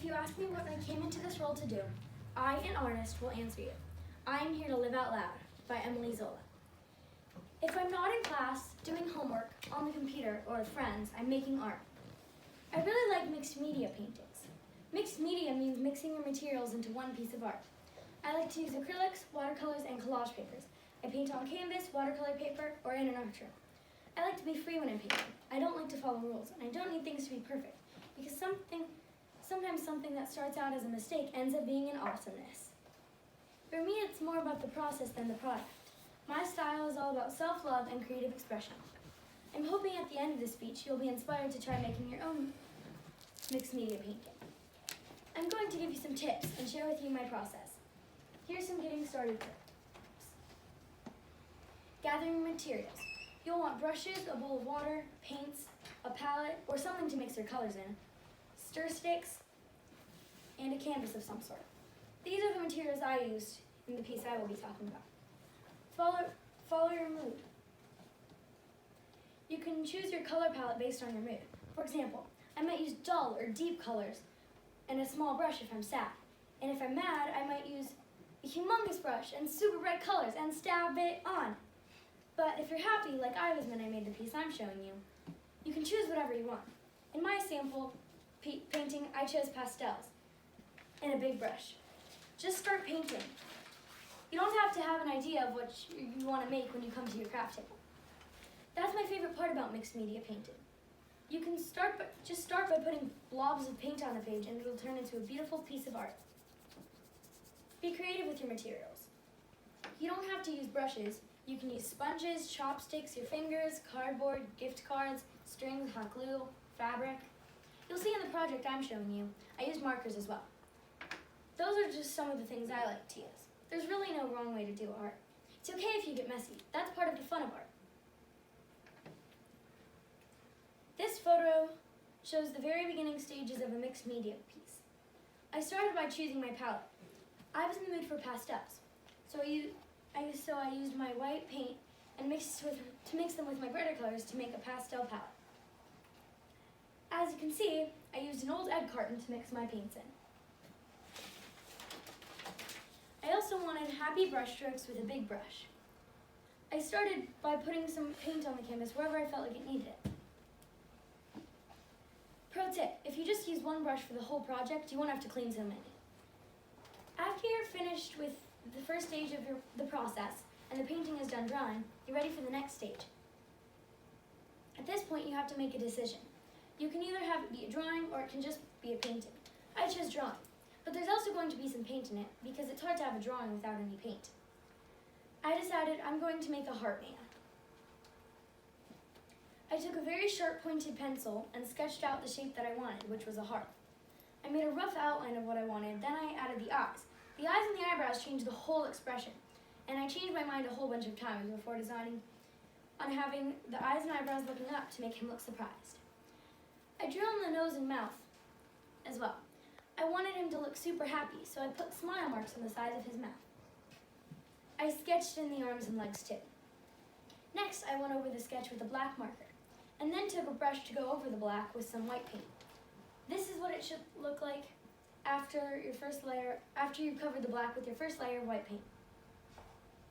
you ask me what I came into this role to do, I, an artist, will answer you. I am here to live out loud, by Emily Zola. If I'm not in class, doing homework, on the computer, or with friends, I'm making art. I really like mixed media paintings. Mixed media means mixing your materials into one piece of art. I like to use acrylics, watercolors, and collage papers. I paint on canvas, watercolor paper, or in an art room. I like to be free when I'm painting. I don't like to follow rules, and I don't need things to be perfect, because sometimes something that starts out as a mistake ends up being an awesomeness. For me, it's more about the process than the product. My style is all about self-love and creative expression. I'm hoping at the end of this speech you'll be inspired to try making your own mixed media painting. I'm going to give you some tips and share with you my process. Here's some getting started tips. Gathering materials. You'll want brushes, a bowl of water, paints, a palette, or something to mix your colors in, stir sticks, and a canvas of some sort. These are the materials I used in the piece I will be talking about. Follow your mood. You can choose your color palette based on your mood. For example, I might use dull or deep colors and a small brush if I'm sad. And if I'm mad, I might use a humongous brush and super bright colors and stab it on. But if you're happy, like I was when I made the piece I'm showing you, you can choose whatever you want. In my sample painting, I chose pastels and a big brush. Just start painting. You don't have to have an idea of what you want to make when you come to your craft table. That's my favorite part about mixed media painting. You can start by putting blobs of paint on a page and it'll turn into a beautiful piece of art. Be creative with your materials. You don't have to use brushes. You can use sponges, chopsticks, your fingers, cardboard, gift cards, strings, hot glue, fabric. You'll see in the project I'm showing you, I use markers as well. Those are just some of the things I like to use. There's really no wrong way to do art. It's okay if you get messy. That's part of the fun of art. This photo shows the very beginning stages of a mixed media piece. I started by choosing my palette. I was in the mood for pastels, so I used my white paint and to mix them with my brighter colors to make a pastel palette. As you can see, I used an old egg carton to mix my paints in. I also wanted happy brush strokes with a big brush. I started by putting some paint on the canvas wherever I felt like it needed it. Pro tip, if you just use one brush for the whole project, you won't have to clean so many. After you're finished with the first stage of the process and the painting is done drying, you're ready for the next stage. At this point, you have to make a decision. You can either have it be a drawing or it can just be a painting. I chose drawing, but there's also going to be some paint in it because it's hard to have a drawing without any paint. I decided I'm going to make a heart man. I took a very sharp pointed pencil and sketched out the shape that I wanted, which was a heart. I made a rough outline of what I wanted, then I added the eyes. The eyes and the eyebrows changed the whole expression, and I changed my mind a whole bunch of times before designing on having the eyes and eyebrows looking up to make him look surprised. I drew on the nose and mouth as well. I wanted him to look super happy, so I put smile marks on the sides of his mouth. I sketched in the arms and legs too. Next, I went over the sketch with a black marker, and then took a brush to go over the black with some white paint. This is what it should look like after you've covered the black with your first layer of white paint.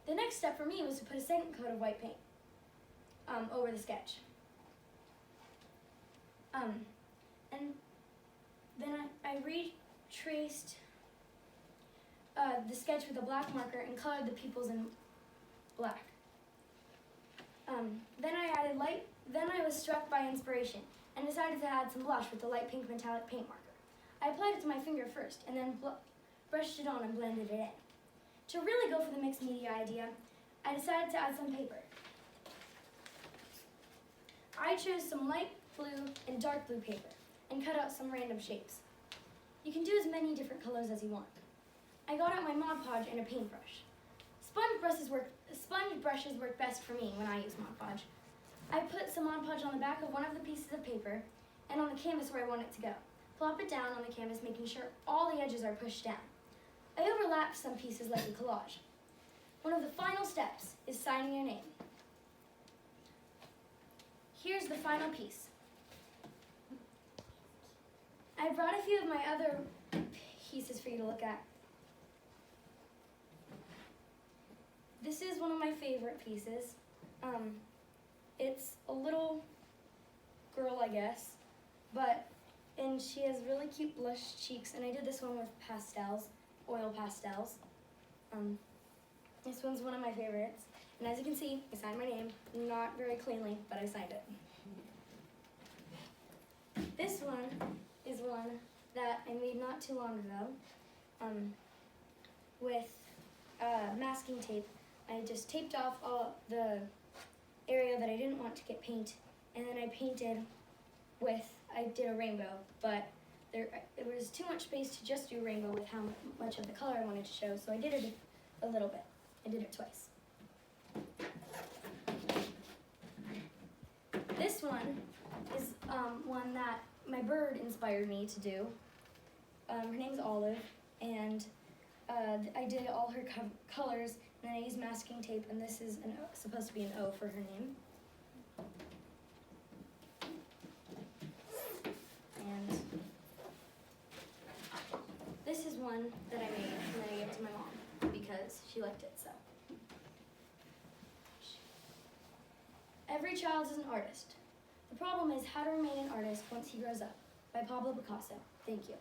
The next step for me was to put a second coat of white paint over the sketch. And then I retraced the sketch with a black marker and colored the pupils in black. Then I was struck by inspiration and decided to add some blush with the light pink metallic paint marker. I applied it to my finger first and then brushed it on and blended it in. To really go for the mixed media idea, I decided to add some paper. I chose some light blue and dark blue paper and cut out some random shapes. You can do as many different colors as you want. I got out my Mod Podge and a paintbrush. Sponge brushes work best for me when I use Mod Podge. I put some Mod Podge on the back of one of the pieces of paper and on the canvas where I want it to go. Plop it down on the canvas, making sure all the edges are pushed down. I overlapped some pieces like a collage. One of the final steps is signing your name. Here's the final piece. I brought a few of my other pieces for you to look at. This is one of my favorite pieces. It's a little girl, I guess, and she has really cute blush cheeks, and I did this one with pastels, oil pastels. This one's one of my favorites, and as you can see, I signed my name, not very cleanly, but I signed it. This one is one that I made not too long ago with masking tape. I just taped off all the area that I didn't want to get paint, and then I did a rainbow, but there was too much space to just do rainbow with how much of the color I wanted to show, so I did it a little bit. I did it twice. This one is one that my bird inspired me to do. Her name's Olive, and I did all her colors, and then I used masking tape, and this is supposed to be an O for her name. And this is one that I made, and then I gave it to my mom because she liked it so. Every child is an artist. The problem is how to remain an artist once he grows up, by Pablo Picasso. Thank you.